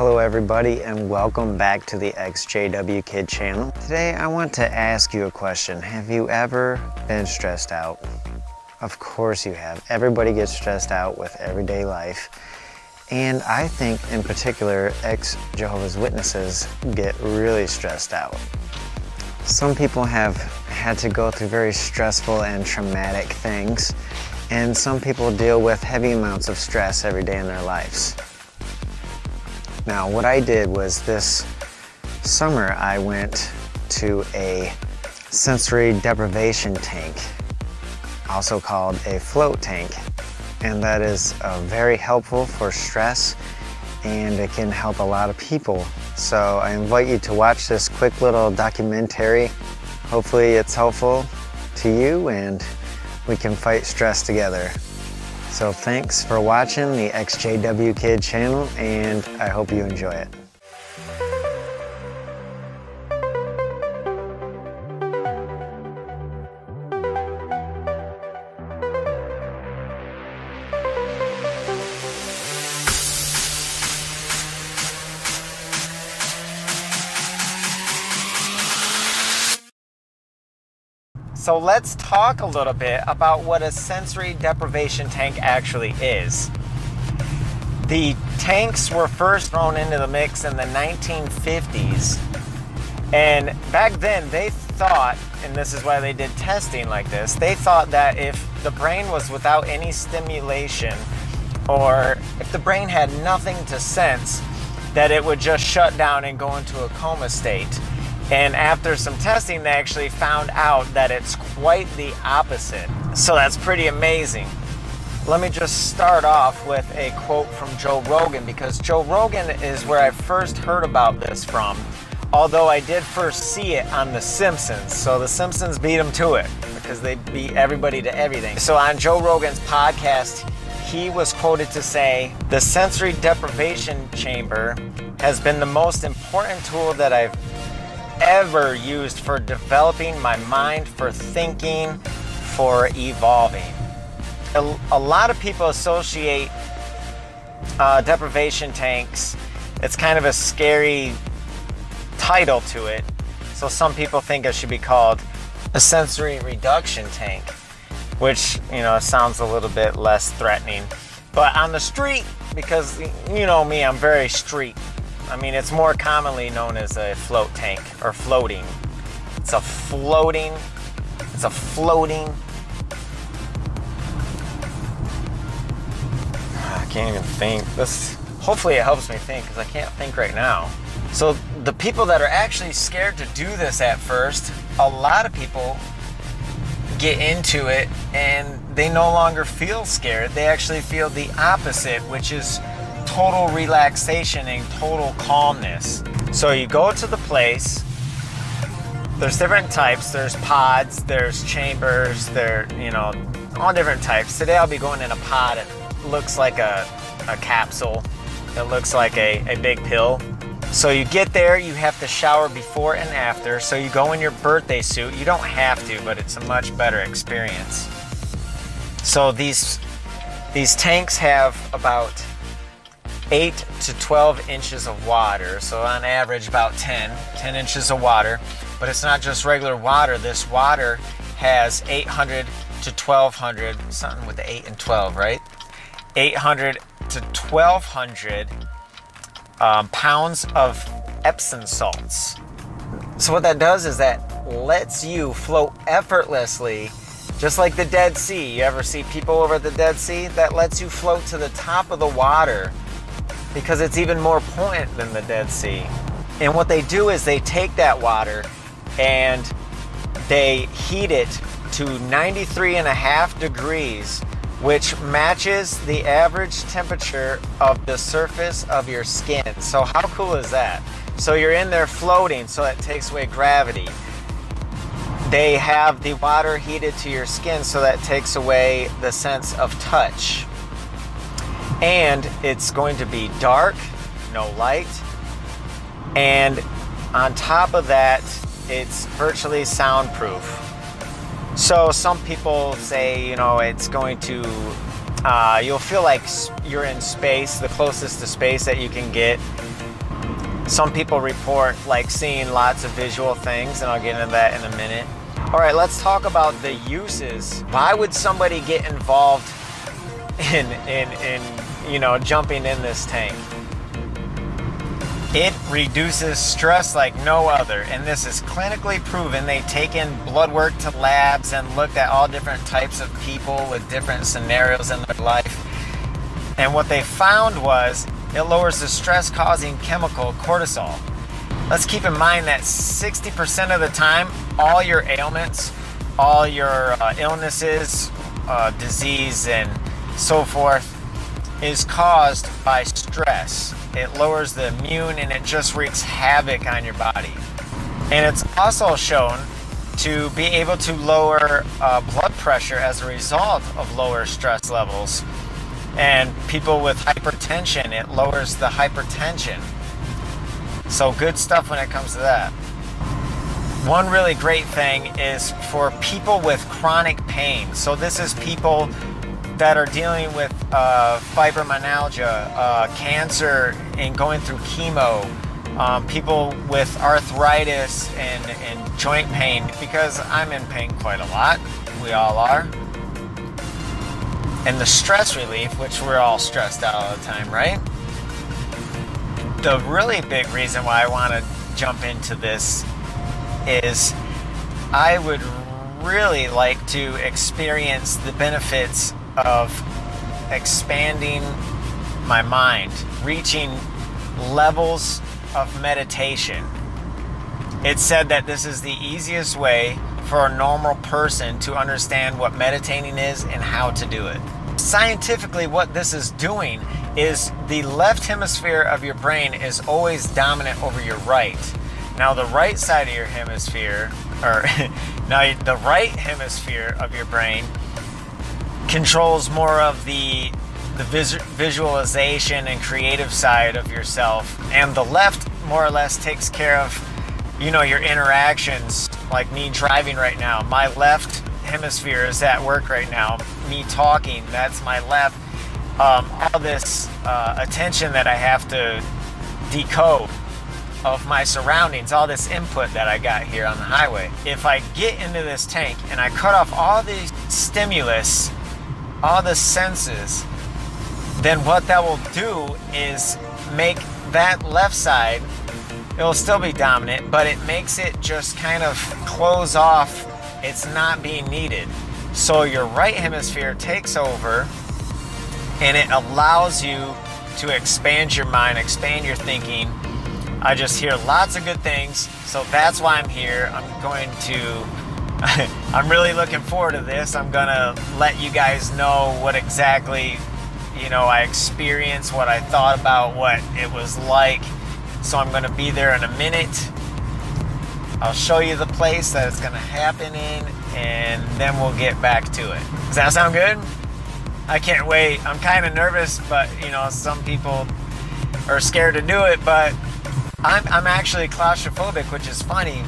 Hello everybody and welcome back to the XJW Kid channel. Today I want to ask you a question. Have you ever been stressed out? Of course you have. Everybody gets stressed out with everyday life. And I think in particular, ex Jehovah's Witnesses get really stressed out. Some people have had to go through very stressful and traumatic things, and some people deal with heavy amounts of stress every day in their lives. Now, what I did was this summer I went to a sensory deprivation tank, also called a float tank, and that is very helpful for stress, and it can help a lot of people. So I invite you to watch this quick little documentary. Hopefully it's helpful to you and we can fight stress together. So thanks for watching the XJW Kid channel, and I hope you enjoy it. So let's talk a little bit about what a sensory deprivation tank actually is. The tanks were first thrown into the mix in the 1950s, and back then they thought, and this is why they did testing like this, they thought that if the brain was without any stimulation, or if the brain had nothing to sense, that it would just shut down and go into a coma state. And after some testing, they actually found out that it's quite the opposite. So that's pretty amazing. Let me just start off with a quote from Joe Rogan, because Joe Rogan is where I first heard about this from, although I did first see it on The Simpsons. So The Simpsons beat them to it because they beat everybody to everything. So on Joe Rogan's podcast, he was quoted to say, "The sensory deprivation chamber has been the most important tool that I've ever used for developing my mind, for thinking, for evolving." A lot of people associate deprivation tanks. It's kind of a scary title to it. So some people think it should be called a sensory reduction tank, which, you know, sounds a little bit less threatening. But on the street, because you know me, I'm very street. I mean, it's more commonly known as a float tank or floating. It's a floating. I can't even think. Hopefully it helps me think, because I can't think right now. So the people that are actually scared to do this at first, a lot of people get into it and they no longer feel scared. They actually feel the opposite, which is total relaxation and total calmness. So you go to the place, there's different types, there's pods, there's chambers, all different types. Today I'll be going in a pod. It looks like a capsule. It looks like a big pill. So you get there, you have to shower before and after. So you go in your birthday suit. You don't have to, but it's a much better experience. So these tanks have about 8 to 12 inches of water, so on average about 10 inches of water. But it's not just regular water. This water has 800 to 1200, something with the 8 and 12, right? 800 to 1200 pounds of Epsom salts. So what that does is that lets you float effortlessly, just like the Dead Sea. You ever see people over at the Dead Sea? That lets you float to the top of the water, because it's even more buoyant than the Dead Sea. And what they do is they take that water and they heat it to 93.5 degrees, which matches the average temperature of the surface of your skin. So how cool is that? So you're in there floating, so that takes away gravity. They have the water heated to your skin, so that takes away the sense of touch. And it's going to be dark, no light, and on top of that, it's virtually soundproof. So some people say, you know, it's going to, you'll feel like you're in space, the closest to space that you can get. Some people report like seeing lots of visual things, and I'll get into that in a minute. All right, let's talk about the uses. Why would somebody get involved in you know, jumping in this tank? It reduces stress like no other, and this is clinically proven. They've taken blood work to labs and looked at all different types of people with different scenarios in their life. And what they found was it lowers the stress-causing chemical cortisol. Let's keep in mind that 60% of the time, all your ailments, all your illnesses, disease, and so forth is caused by stress. It lowers the immune and it just wreaks havoc on your body. And it's also shown to be able to lower blood pressure as a result of lower stress levels. And people with hypertension, it lowers the hypertension. So good stuff when it comes to that. One really great thing is for people with chronic pain. So this is people that are dealing with fibromyalgia, cancer, and going through chemo, people with arthritis and joint pain, because I'm in pain quite a lot. We all are. And the stress relief, which we're all stressed out all the time, right? The really big reason why I want to jump into this is I would really like to experience the benefits of expanding my mind, reaching levels of meditation. It's said that this is the easiest way for a normal person to understand what meditating is and how to do it. Scientifically, what this is doing is the left hemisphere of your brain is always dominant over your right. Now the right side of your hemisphere, or now the right hemisphere of your brain controls more of the visualization and creative side of yourself, and the left more or less takes care of, you know, your interactions. Like me driving right now, my left hemisphere is at work right now. Me talking, that's my left. All this attention that I have to decode of my surroundings, all this input that I got here on the highway. If I get into this tank and I cut off all the stimulus, all the senses, then what that will do is make that left side, it'll still be dominant, but it makes it just kind of close off. It's not being needed. So your right hemisphere takes over, and it allows you to expand your mind, expand your thinking. I just hear lots of good things, so that's why I'm here. I'm really looking forward to this. I'm gonna let you guys know what exactly, you know, I experienced, what I thought about, what it was like. So I'm gonna be there in a minute. I'll show you the place that it's gonna happen in, and then we'll get back to it. Does that sound good? I can't wait. I'm kind of nervous, but you know, some people are scared to do it, but I'm actually claustrophobic, which is funny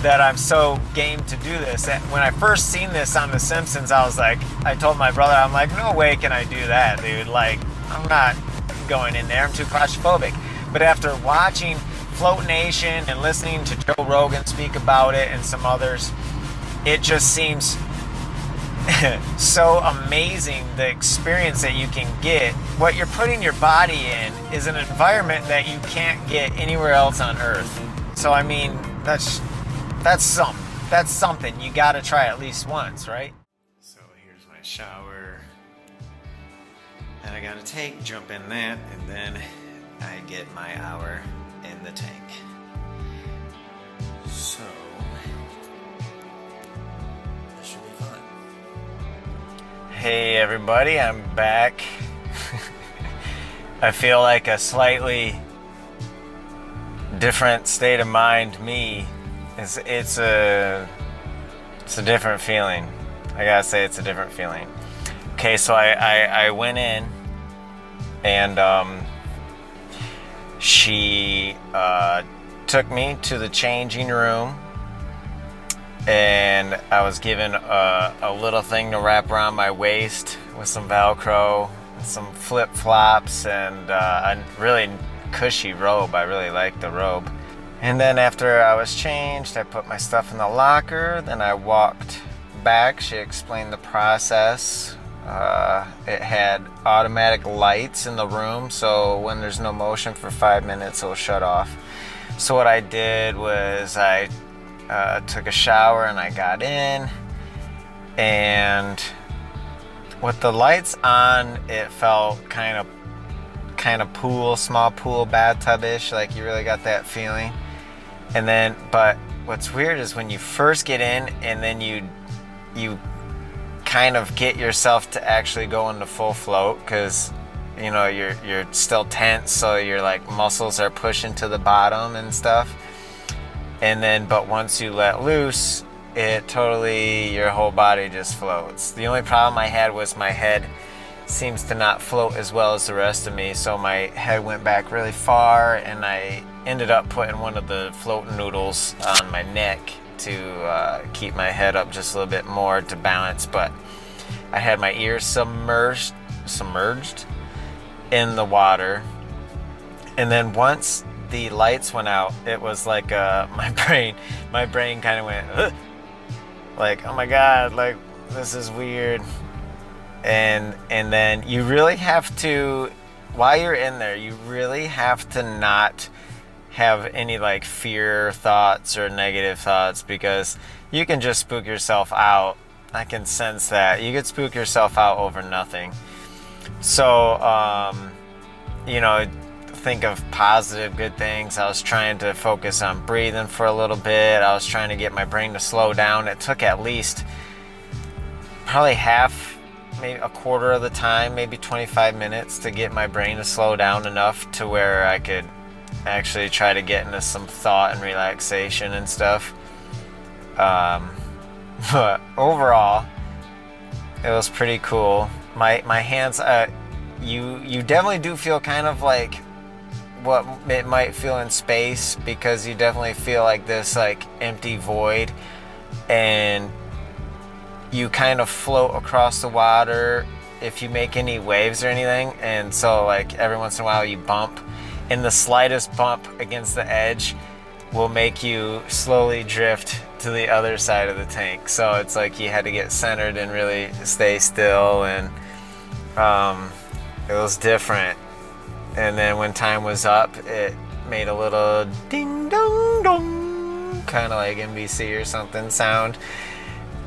that I'm so game to do this. When I first seen this on The Simpsons, I was like, I told my brother, I'm like, no way can I do that, dude. Like, I'm not going in there. I'm too claustrophobic. But after watching Float Nation and listening to Joe Rogan speak about it and some others, it just seems so amazing, the experience that you can get. What you're putting your body in is an environment that you can't get anywhere else on earth. So I mean, that's something you gotta try at least once, right? So here's my shower that I gotta take, jump in that, and then I get my hour in the tank. So this should be fun. Hey everybody, I'm back. I feel like a slightly different state of mind. Me, it's a different feeling. I gotta say, it's a different feeling. Okay, so I went in, and she took me to the changing room, and I was given a little thing to wrap around my waist with some Velcro, some flip-flops, and a really cushy robe. I really liked the robe. And then after I was changed, I put my stuff in the locker. Then I walked back. She explained the process. It had automatic lights in the room, so when there's no motion for 5 minutes, it'll shut off. So what I did was I took a shower and I got in, and with the lights on, it felt kind of pool, small pool, bathtub-ish, like you really got that feeling. And then, but what's weird is when you first get in and then you kind of get yourself to actually go into full float, because you know you're still tense, so your like muscles are pushing to the bottom and stuff. And then, but once you let loose, it totally, your whole body just floats. The only problem I had was my head seems to not float as well as the rest of me, so my head went back really far, and I ended up putting one of the floating noodles on my neck to keep my head up just a little bit more to balance. But I had my ears submerged in the water, and then once the lights went out, it was like my brain kind of went ugh! Like, oh my god, like this is weird. And then you really have to, while you're in there, you really have to not have any like fear thoughts or negative thoughts, because you can just spook yourself out. I can sense that you could spook yourself out over nothing. So you know, think of positive, good things. I was trying to focus on breathing for a little bit. I was trying to get my brain to slow down. It took at least probably half, maybe a quarter of the time, maybe 25 minutes to get my brain to slow down enough to where I could actually try to get into some thought and relaxation and stuff. But overall, it was pretty cool. My hands, you definitely do feel kind of like what it might feel in space, because you definitely feel like this like empty void, and you kind of float across the water if you make any waves or anything. And so like every once in a while you bump, and the slightest bump against the edge will make you slowly drift to the other side of the tank. So it's like you had to get centered and really stay still, and it was different. And then when time was up, it made a little ding dong dong, kind of like NBC or something sound.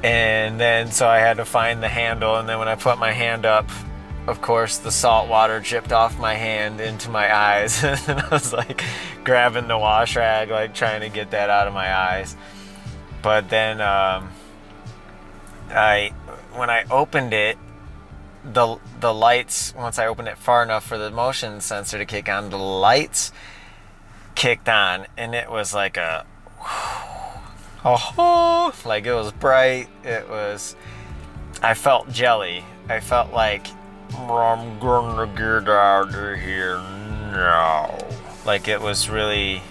And then so I had to find the handle, and then when I put my hand up, of course the salt water dripped off my hand into my eyes. And I was like grabbing the wash rag, like trying to get that out of my eyes. But then when I opened it, the lights, once I opened it far enough for the motion sensor to kick on, the lights kicked on, and it was like a oh, like it was bright. It was, I felt jelly. I felt like I'm gonna get out of here now. Like it was really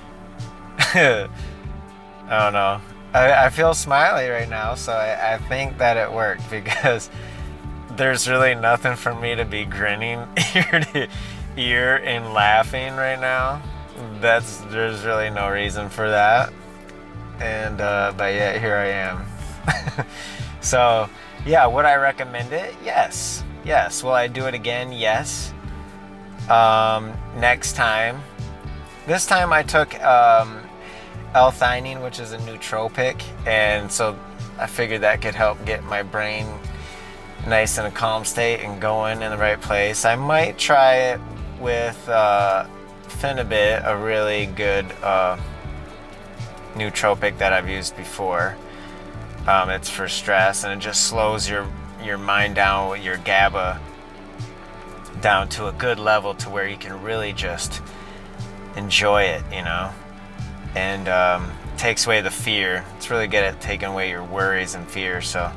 I don't know. I feel smiley right now, so I think that it worked, because there's really nothing for me to be grinning ear to ear and laughing right now. There's really no reason for that. And but yet here I am. So yeah, would I recommend it? Yes. Will I do it again? Yes. Next time. This time I took L-theanine, which is a nootropic, and so I figured that could help get my brain nice in a calm state and going in the right place. I might try it with Finibit, a really good nootropic that I've used before. It's for stress, and it just slows your mind down with your GABA down to a good level to where you can really just enjoy it, you know, and takes away the fear. It's really good at taking away your worries and fear. So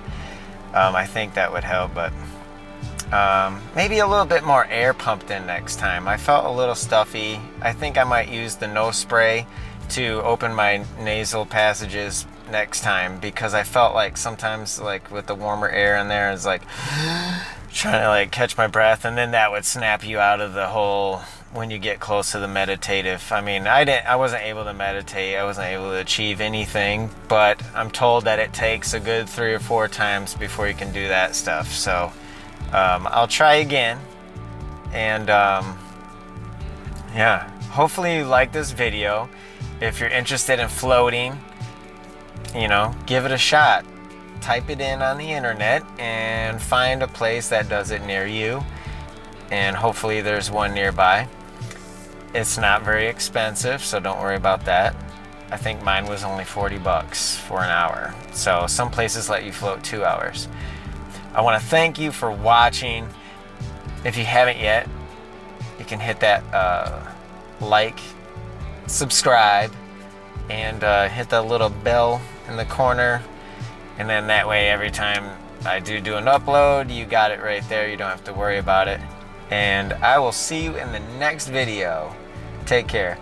I think that would help, but maybe a little bit more air pumped in next time. I felt a little stuffy. I think I might use the nose spray to open my nasal passages next time, because I felt like sometimes, like with the warmer air in there, it's like trying to like catch my breath, and then that would snap you out of the whole when you get close to the meditative. I mean, I wasn't able to meditate. I wasn't able to achieve anything, but I'm told that it takes a good 3 or 4 times before you can do that stuff. So I'll try again. And yeah, hopefully you like this video. If you're interested in floating, you know, give it a shot. Type it in on the internet and find a place that does it near you. And hopefully there's one nearby. It's not very expensive, so don't worry about that. I think mine was only 40 bucks for an hour. So some places let you float 2 hours. I want to thank you for watching. If you haven't yet, you can hit that like, subscribe, and hit the little bell in the corner. And then that way, every time I do an upload, you got it right there. You don't have to worry about it. And I will see you in the next video. Take care.